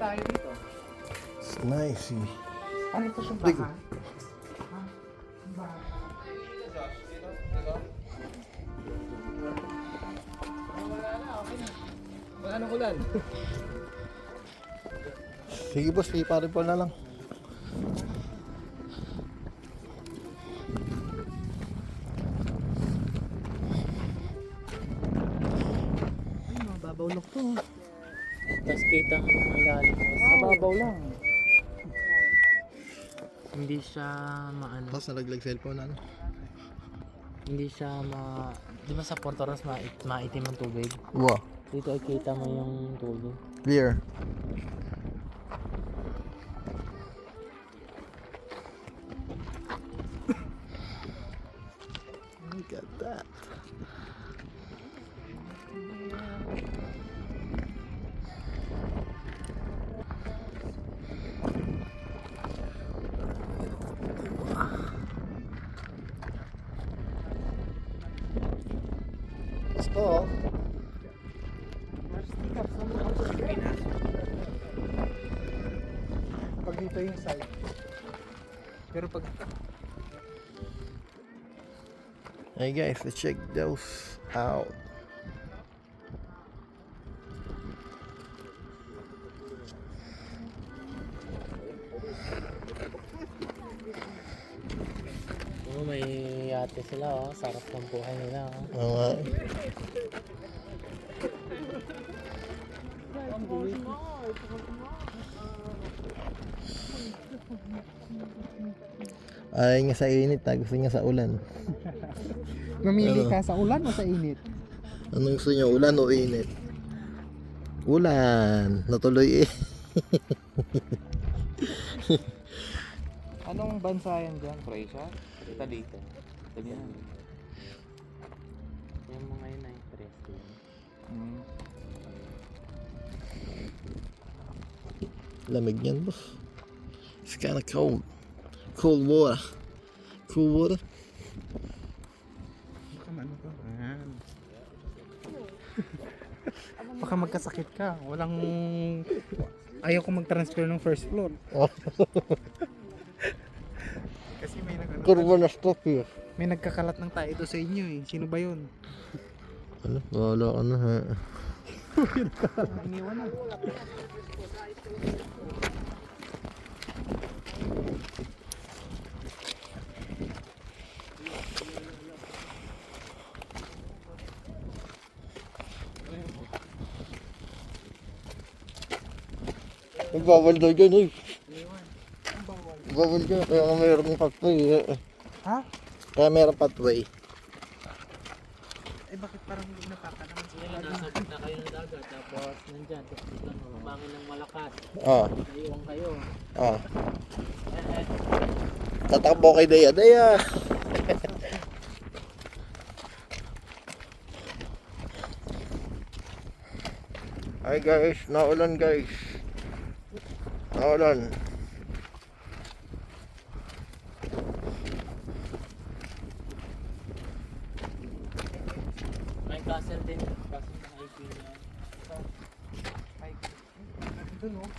tayo dito. It's nice. Ano ito siyang Ligo. baka? Wala nang ulan. Sige boss, iparipol na lang. Ay, mababaw lang to. Tapos kita mo yung ilalim. Mababaw lang. Hindi siya maano. Tapos nalaglag cellphone na. Hindi siya di ba sa Puerto Ross maitim ang tubig? Wow, Dito ay kita mo yung tubig. clear. Look at that. Gusto. Pag dito yung side. Pero pag Hey guys, let's check those out. Oo, may yate sila oh. Sarap ng buhay nila oh. Oo. Ay nga sa init, gusto niya sa ulan. mamili Ano? ka sa ulan o sa init? Anong gusto niyo, ulan o init? Ulan, natuloy eh. Anong bansa yan dyan? Croatia? Kita dito. Yan. Yung mga yun ay presto. Lamig yan boss. It's kinda cold. Cold water. Cool water. Baka ano ka? Baka magkasakit ka. Walang... Ayaw ko mag-transfer ng first floor. Oh. Kasi may Kurbo na stop here. may nagkakalat ng tayo sa inyo eh. Sino ba yun? Ano? Wala ka na ha. Iniwan na. Nagbawal daw dyan eh. Nagbawal dyan. Kaya nga mayroong pathway eh. Ha? Kaya mayroong pathway. Eh bakit parang hindi napapanaman sila? Nasabit na kayo ng dagat tapos nandyan. Tapos biglang bumangin ng malakas. Ah. Naiwan kayo. Ah. Tatakbo kay Dea. Dea! Hi guys, naulan guys. Naulan. May castle din. Castle ng IP niya. Ay, doon oh.